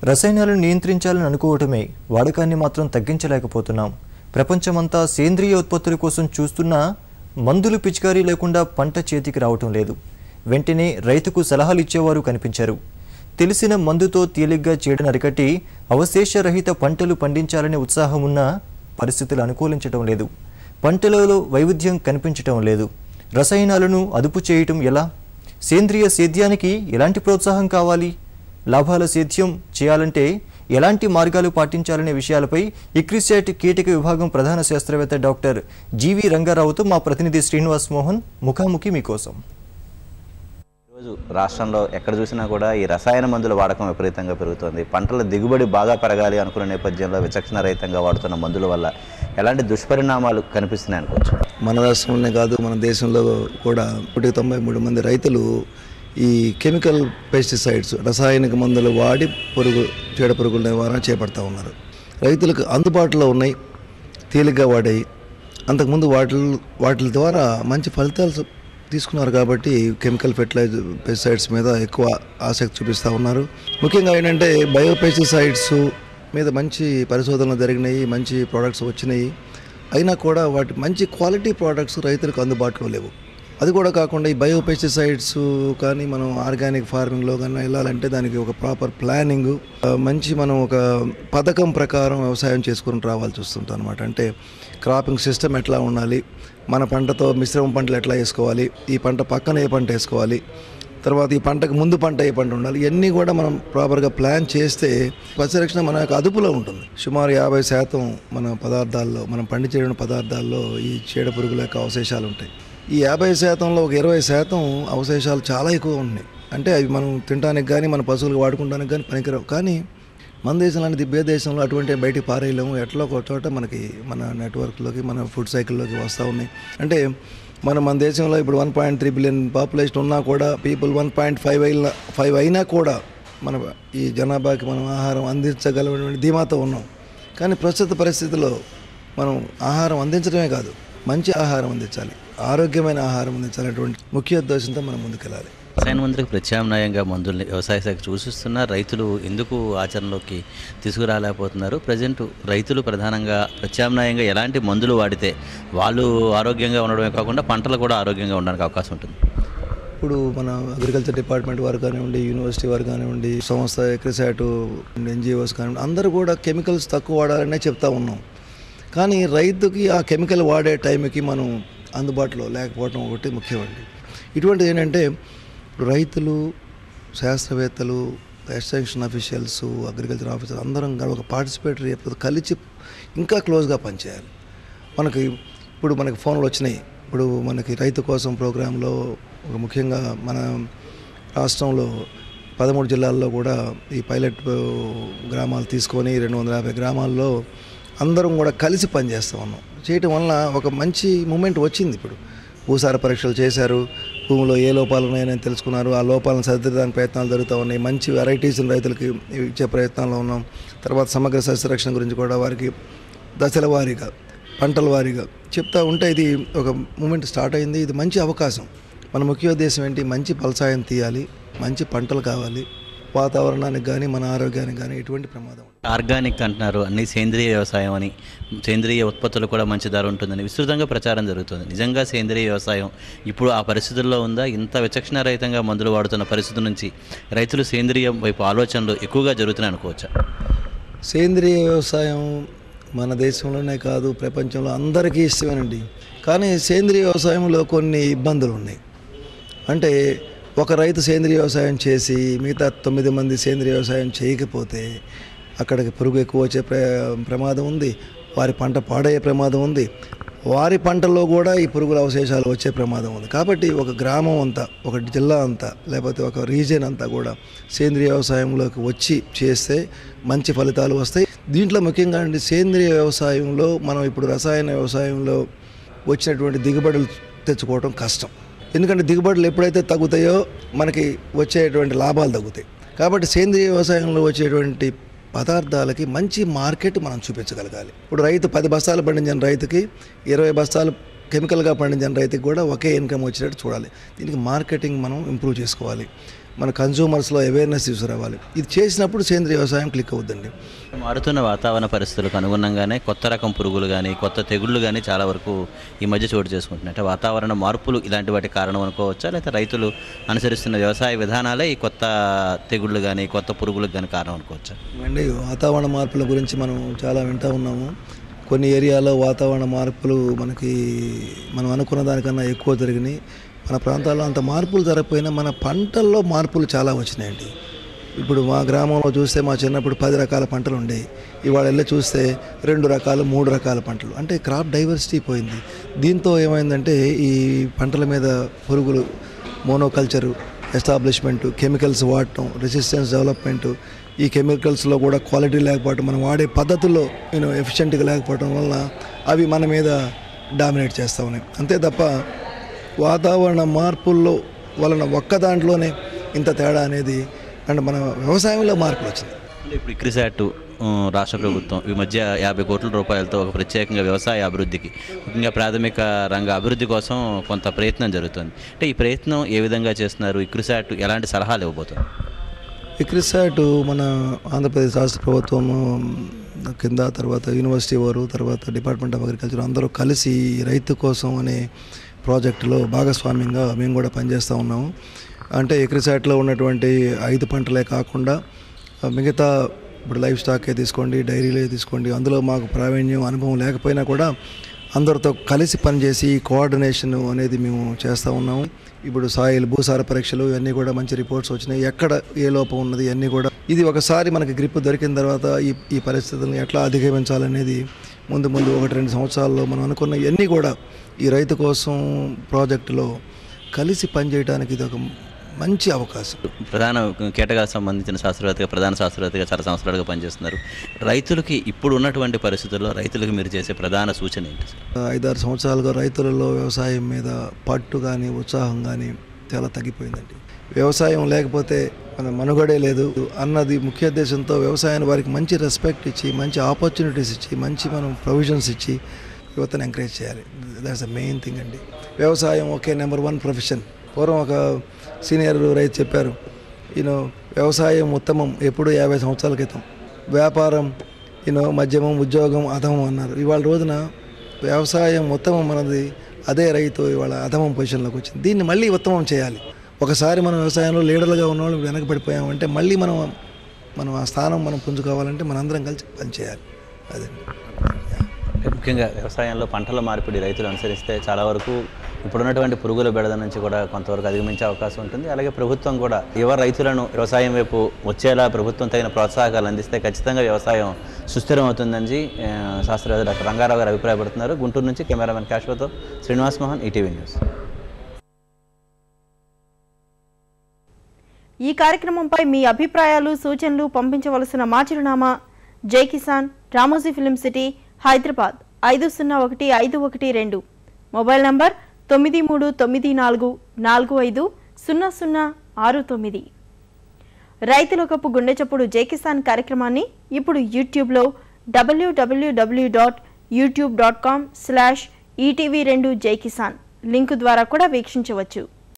రసాయనాలను నియంత్రించాలని అనుకోవటమే వాడకాన్ని మాత్రం తగ్గించలేకపోతున్నాం. ప్రపంచమంతా సేంద్రియ ఉత్పత్తుల కోసం చూస్తున్నా మందులు పిచికారీ లేకుండా పంట చేతికి రావటం లేదు. వెంటనే రైతుకు సలహాలు ఇచ్చేవారు కనిపించారు. తెలిసిన మందుతో తేలిగ్గా చేయడం అరికట్టి అవశేషరహిత పంటలు పండించాలనే ఉత్సాహం ఉన్నా పరిస్థితులు అనుకూలించడం లేదు. పంటలలో వైవిధ్యం కనిపించటం లేదు. రసాయనాలను అదుపు చేయటం ఎలా? సేంద్రియ సేద్యానికి ఎలాంటి ప్రోత్సాహం కావాలి? లాభాల సేద్యం చేయాలంటే ఎలాంటి మార్గాలు పాటించాలనే విషయాలపై ఇక్రిసాట్ కీటక విభాగం ప్రధాన శాస్త్రవేత్త డాక్టర్ జీవి రంగారావుతో మా ప్రతినిధి శ్రీనివాస్ మోహన్ ముఖాముఖి మీకోసం. ఈరోజు రాష్ట్రంలో ఎక్కడ చూసినా కూడా ఈ రసాయన మందుల వాడకం విపరీతంగా పెరుగుతోంది. పంటల దిగుబడి బాగా పెరగాలి అనుకున్న నేపథ్యంలో విచక్షణ రహితంగా వాడుతున్న మందుల వల్ల ఎలాంటి దుష్పరిణామాలు కనిపిస్తున్నాయి అనుకోవచ్చు? మన రాష్ట్రంలోనే కాదు, మన దేశంలో కూడా 193 మంది రైతులు ఈ కెమికల్ పెస్టిసైడ్స్ రసాయనిక మందులు వాడి చీడ పురుగుల నివారణ చేపడతా ఉన్నారు. రైతులకు అందుబాటులో ఉన్నాయి, తేలిగ్గా వాడాయి. అంతకుముందు వాటి ద్వారా మంచి ఫలితాలు తీసుకున్నారు కాబట్టి కెమికల్ పెస్టిసైడ్స్ మీద ఎక్కువ ఆసక్తి చూపిస్తూ ఉన్నారు. ముఖ్యంగా ఏంటంటే బయో పెస్టిసైడ్స్ మీద మంచి పరిశోధనలు జరిగినాయి, మంచి ప్రోడక్ట్స్ వచ్చినాయి. అయినా కూడా వాటి మంచి క్వాలిటీ ప్రోడక్ట్స్ రైతులకు అందుబాటులో లేవు. అది కూడా కాకుండా ఈ బయో పెస్టిసైడ్స్ కానీ మనం ఆర్గానిక్ ఫార్మింగ్లో కానీ వెళ్ళాలంటే దానికి ఒక ప్రాపర్ ప్లానింగ్, మంచి మనం ఒక పథకం ప్రకారం వ్యవసాయం చేసుకుని రావాల్సి వస్తుంటుంది అనమాట. అంటే క్రాపింగ్ సిస్టమ్ ఎట్లా ఉండాలి, మన పంటతో మిశ్రమ పంటలు ఎట్లా వేసుకోవాలి, ఈ పంట పక్కన ఏ పంట వేసుకోవాలి, తర్వాత ఈ పంటకు ముందు పంట ఏ పంట ఉండాలి, ఇవన్నీ కూడా మనం ప్రాపర్గా ప్లాన్ చేస్తే సస్యరక్షణ మన యొక్క అదుపులో ఉంటుంది. సుమారు 50% మన పదార్థాల్లో, మనం పండించే పదార్థాల్లో ఈ చీడ పురుగుల యొక్క అవశేషాలు ఉంటాయి. ఈ 50%లో ఒక 20% అవశేషాలు చాలా ఎక్కువ ఉన్నాయి. అంటే అవి మనం తినడానికి కానీ మన పశువులకు వాడుకోవడానికి కానీ పనికిరావు. కానీ మన దేశంలోని దిబ్బే దేశంలో అటువంటి బయటికి పారేయలేము. ఎట్లా ఒక చోట మనకి మన నెట్వర్క్లోకి, మన ఫుడ్ సైకిల్లోకి వస్తూ ఉన్నాయి. అంటే మన దేశంలో ఇప్పుడు 1.3 బిలియన్ పాపులేషన్ ఉన్నా కూడా పీపుల్ 1.5 అయినా కూడా మన ఈ జనాభాకి మనం ఆహారం అందించగలటువంటి ధీమాతో ఉన్నాం. కానీ ప్రస్తుత పరిస్థితుల్లో మనం ఆహారం అందించడమే కాదు, మంచి ఆహారం అందించాలి, ఆరోగ్యమైన ఆహారం అందించాలనేటువంటి ముఖ్య ఉద్దేశంతో మనం ముందుకెళ్ళాలి. రసాయన మందులకు ప్రత్యామ్నాయంగా మందుల్ని వ్యవసాయ శాఖ చూసిస్తున్న రైతులు ఎందుకు ఆచరణలోకి తీసుకురాలేకపోతున్నారు? ప్రజెంట్ రైతులు ప్రధానంగా ప్రత్యామ్నాయంగా ఎలాంటి మందులు వాడితే వాళ్ళు ఆరోగ్యంగా ఉండడమే కాకుండా పంటలు కూడా ఆరోగ్యంగా ఉండడానికి అవకాశం ఉంటుంది? ఇప్పుడు మన అగ్రికల్చర్ డిపార్ట్మెంట్ వారు కానివ్వండి, యూనివర్సిటీ వారు కానివ్వండి, సంస్థ ఇక్రిసాట్, ఎన్జిఓస్ కానివ్వండి, అందరూ కూడా కెమికల్స్ తక్కువ వాడాలనే చెప్తా ఉన్నాం. కానీ రైతుకి ఆ కెమికల్ వాడే టైంకి మనం అందుబాటులో లేకపోవడం ఒకటి ముఖ్యమండి. ఇటువంటిది ఏంటంటే రైతులు, శాస్త్రవేత్తలు, ఎక్స్టెన్షన్ అఫీషియల్స్, అగ్రికల్చర్ ఆఫీసర్ అందరం ఒక పార్టిసిపేటరీ కలిసి ఇంకా క్లోజ్గా పనిచేయాలి. మనకి ఫోన్లు వచ్చినాయి. ఇప్పుడు మనకి రైతు కోసం ప్రోగ్రాంలో ముఖ్యంగా మన రాష్ట్రంలో 13 జిల్లాల్లో కూడా ఈ పైలట్ గ్రామాలు తీసుకొని 250 గ్రామాల్లో అందరం కూడా కలిసి పనిచేస్తూ ఉన్నాం. చేయటం వల్ల ఒక మంచి మూమెంట్ వచ్చింది. ఇప్పుడు భూసార పరీక్షలు చేశారు, భూమిలో ఏ లోపాలు ఉన్నాయని తెలుసుకున్నారు. ఆ లోపాలను సరిదిద్దడానికి ప్రయత్నాలు జరుగుతూ ఉన్నాయి. మంచి వెరైటీస్ని రైతులకి ఇచ్చే ప్రయత్నాల్లో ఉన్నాం. తర్వాత సమగ్ర సస్యరక్షణ గురించి కూడా వారికి దశల వారీగా, పంటల వారీగా చెప్తా ఉంటే ఇది ఒక మూమెంట్ స్టార్ట్ అయింది. ఇది మంచి అవకాశం. మన ముఖ్య ఉద్దేశం ఏంటి? మంచి ఫలసాయం తీయాలి, మంచి పంటలు కావాలి, వాతావరణానికి కానీ మన ఆరోగ్యానికి కానీ ఎటువంటి ప్రమాదం. ఆర్గానిక్ అంటున్నారు, అన్ని సేంద్రియ వ్యవసాయం అని, సేంద్రియ ఉత్పత్తులు కూడా మంచి ధర ఉంటుందని విస్తృతంగా ప్రచారం జరుగుతుంది. నిజంగా సేంద్రియ వ్యవసాయం ఇప్పుడు ఆ పరిస్థితుల్లో ఉందా? ఇంత విచక్షణ రహితంగా మందులు వాడుతున్న పరిస్థితి నుంచి రైతులు సేంద్రియం వైపు ఆలోచనలు ఎక్కువగా జరుగుతున్నాయి అనుకోవచ్చా? సేంద్రియ వ్యవసాయం మన దేశంలోనే కాదు, ప్రపంచంలో అందరికీ ఇష్టమేనండి. కానీ సేంద్రియ వ్యవసాయంలో కొన్ని ఇబ్బందులు ఉన్నాయి. అంటే ఒక రైతు సేంద్రియ వ్యవసాయం చేసి మిగతా 9 మంది సేంద్రియ వ్యవసాయం చేయకపోతే అక్కడికి పురుగు ఎక్కువ వచ్చే ప్రమాదం ఉంది, వారి పంట పాడయ్యే ప్రమాదం ఉంది, వారి పంటల్లో కూడా ఈ పురుగుల అవశేషాలు వచ్చే ప్రమాదం ఉంది. కాబట్టి ఒక గ్రామం అంతా, ఒక జిల్లా అంతా, లేకపోతే ఒక రీజియన్ అంతా కూడా సేంద్రియ వ్యవసాయంలోకి వచ్చి చేస్తే మంచి ఫలితాలు వస్తాయి. దీంట్లో ముఖ్యంగా సేంద్రియ వ్యవసాయంలో మనం ఇప్పుడు రసాయన వ్యవసాయంలో వచ్చినటువంటి దిగుబడులు తెచ్చుకోవడం కష్టం. ఎందుకంటే దిగుబడులు ఎప్పుడైతే తగ్గుతాయో మనకి వచ్చేటువంటి లాభాలు తగ్గుతాయి. కాబట్టి సేంద్రియ వ్యవసాయంలో వచ్చేటువంటి పదార్థాలకి మంచి మార్కెట్ మనం చూపించగలగాలి. ఇప్పుడు రైతు 10 బస్తాలు పండించిన రైతుకి 20 బస్తాలు కెమికల్గా పండించిన రైతుకి కూడా ఒకే ఇన్కమ్ వచ్చేటట్టు చూడాలి. దీనికి మార్కెటింగ్ మనం ఇంప్రూవ్ చేసుకోవాలి. మన కన్జ్యూమర్స్లో అవేర్నెస్ తీసుకురావాలి. ఇది చేసినప్పుడు సేంద్రీయ వ్యవసాయం క్లిక్ అవుద్దండి. మారుతున్న వాతావరణ పరిస్థితులకు అనుగుణంగానే కొత్త రకం పురుగులు కానీ కొత్త తెగుళ్ళు కానీ చాలా వరకు ఈ మధ్య చోటు చేసుకుంటున్నాయి. అంటే వాతావరణ మార్పులు ఇలాంటి వాటి కారణం అనుకోవచ్చా, లేకపోతే రైతులు అనుసరిస్తున్న వ్యవసాయ విధానాలే ఈ కొత్త తెగుళ్ళు కానీ కొత్త పురుగులకు కానీ కారణం అనుకోవచ్చా? అండి, వాతావరణ మార్పుల గురించి మనం చాలా వింటూ ఉన్నాము. కొన్ని ఏరియాలో వాతావరణ మార్పులు మనం అనుకున్న దానికన్నా ఎక్కువ జరిగినాయి. మన ప్రాంతాల్లో అంత మార్పులు జరగకపోయినా మన పంటల్లో మార్పులు చాలా వచ్చినాయండి. ఇప్పుడు మా గ్రామంలో చూస్తే మా చిన్నప్పుడు 10 రకాల పంటలు ఉండేవి. ఇవాళ వెళ్ళి చూస్తే 2 రకాలు 3 రకాల పంటలు. అంటే క్రాప్ డైవర్సిటీ పోయింది. దీంతో ఏమైందంటే ఈ పంటల మీద పురుగులు, మోనోకల్చరు ఎస్టాబ్లిష్మెంటు, కెమికల్స్ వాడటం, రెసిస్టెన్స్ డెవలప్మెంటు, ఈ కెమికల్స్లో కూడా క్వాలిటీ లేకపోవడం, మనం వాడే పద్ధతుల్లో ఎఫిషియెంట్గా లేకపోవడం వల్ల అవి మన మీద డామినేట్ చేస్తూ ఉన్నాయి. అంతే తప్ప వాతావరణ మార్పుల్లో వలన ఒక్క దాంట్లోనే ఇంత తేడా అనేది అంటే మన వ్యవసాయంలో మార్పులు వచ్చింది. అంటే ఇప్పుడు ఇక్రిసాట్ రాష్ట్ర ప్రభుత్వం ఈ మధ్య 50 కోట్ల రూపాయలతో ఒక ప్రత్యేకంగా వ్యవసాయ అభివృద్ధికి, ముఖ్యంగా ప్రాథమిక రంగ అభివృద్ధి కోసం కొంత ప్రయత్నం జరుగుతుంది. అంటే ఈ ప్రయత్నం ఏ విధంగా చేస్తున్నారు? ఇక్రిసాట్ ఎలాంటి సలహాలు ఇవ్వబోతుంది? ఇక్రిసాట్ మన ఆంధ్రప్రదేశ్ రాష్ట్ర ప్రభుత్వం కింద, తర్వాత యూనివర్సిటీ వారు, తర్వాత డిపార్ట్మెంట్ ఆఫ్ అగ్రికల్చర్ అందరూ కలిసి రైతు కోసం అనే ప్రాజెక్టులో భాగస్వామ్యంగా మేము కూడా పనిచేస్తూ ఉన్నాము. అంటే ఇక్రిసాట్లో ఉన్నటువంటి 5 పంటలే కాకుండా మిగతా ఇప్పుడు లైఫ్ స్టాకే తీసుకోండి, డైరీలే తీసుకోండి, అందులో మాకు ప్రావీణ్యం అనుభవం లేకపోయినా కూడా అందరితో కలిసి పనిచేసి కోఆర్డినేషన్ అనేది మేము చేస్తూ ఉన్నాము. ఇప్పుడు భూసార పరీక్షలు ఇవన్నీ కూడా మంచి రిపోర్ట్స్ వచ్చినాయి. ఎక్కడ ఏ లోపం ఉన్నది అన్నీ కూడా ఇది ఒకసారి మనకి గ్రిప్ దొరికిన తర్వాత ఈ పరిస్థితులను ఎట్లా అధిగమించాలనేది ముందు 1-2 సంవత్సరాల్లో మనం అనుకున్న ఇవన్నీ కూడా ఈ రైతు కోసం ప్రాజెక్టులో కలిసి పనిచేయడానికి ఇది ఒక మంచి అవకాశం. ప్రధాన కీటకాలకు సంబంధించిన ప్రధాన శాస్త్రవేత్తగా చాలా సంవత్సరాలుగా పనిచేస్తున్నారు. రైతులకి ఇప్పుడు ఉన్నటువంటి పరిస్థితుల్లో రైతులకు మీరు చేసే ప్రధాన సూచన ఏంటి? 5-6 సంవత్సరాలుగా రైతులలో వ్యవసాయం మీద పట్టు కానీ ఉత్సాహం కానీ చాలా తగ్గిపోయిందండి. వ్యవసాయం లేకపోతే మన మనుగడే లేదు అన్నది ముఖ్య ఉద్దేశంతో వ్యవసాయాన్ని వారికి మంచి రెస్పెక్ట్ ఇచ్చి, మంచి ఆపర్చునిటీస్ ఇచ్చి, మంచి మనం ప్రొవిజన్స్ ఇచ్చి యువతను ఎంకరేజ్ చేయాలి. దాట్స్ ద మెయిన్ థింగ్ అండి. వ్యవసాయం ఒకే నెంబర్ 1 ప్రొఫెషన్. పూర్వం ఒక సీనియర్ రైతు చెప్పారు, వ్యవసాయం ఉత్తమం ఎప్పుడు 50 సంవత్సరాల క్రితం, వ్యాపారం మధ్యమం, ఉద్యోగం అధమం అన్నారు. ఇవాళ రోజున వ్యవసాయం ఉత్తమం అన్నది అదే రైతు ఇవాళ అధమం పొజిషన్లోకి వచ్చింది. దీన్ని మళ్ళీ ఉత్తమం చేయాలి. ఒకసారి మనం వ్యవసాయంలో లీడర్లుగా ఉన్న వాళ్ళు వెనకబడిపోయామంటే మళ్ళీ మనం ఆ స్థానం మనం పుంజుకోవాలంటే మనందరం కలిసి పనిచేయాలి. అదే ముఖ్యంగా వ్యవసాయంలో పంటల మార్పిడి రైతులు అనుసరిస్తే చాలా వరకు ఇప్పుడున్నటువంటి పురుగుల బెడద నుంచి కూడా కొంతవరకు అధిగమించే అవకాశం ఉంటుంది. అలాగే ప్రభుత్వం కూడా యువ రైతులను వ్యవసాయం వైపు వచ్చేలా ప్రభుత్వం తగిన ప్రోత్సాహకాలు అందిస్తే ఖచ్చితంగా వ్యవసాయం సుస్థిరం అవుతుందని శాస్త్రవేత్త డాక్టర్ రంగారావు గారు అభిప్రాయపడుతున్నారు. గుంటూరు నుంచి కెమెరామెన్ కాశ్వతో శ్రీనివాస్ మోహన్, ఈటీవీ న్యూస్. ఈ కార్యక్రమంపై మీ అభిప్రాయాలు, సూచనలు పంపించవలసిన మా చిరునామా Jai Kisan, Ramoji Film City, Hyderabad 501512. Mobile number 9394450069. రైతుల కప్పు గుండె చప్పుడు జై కిసాన్ కార్యక్రమాన్ని ఇప్పుడు యూట్యూబ్లో www.youtube.com/etv2 జై కిసాన్ లింకు ద్వారా కూడా వీక్షించవచ్చు.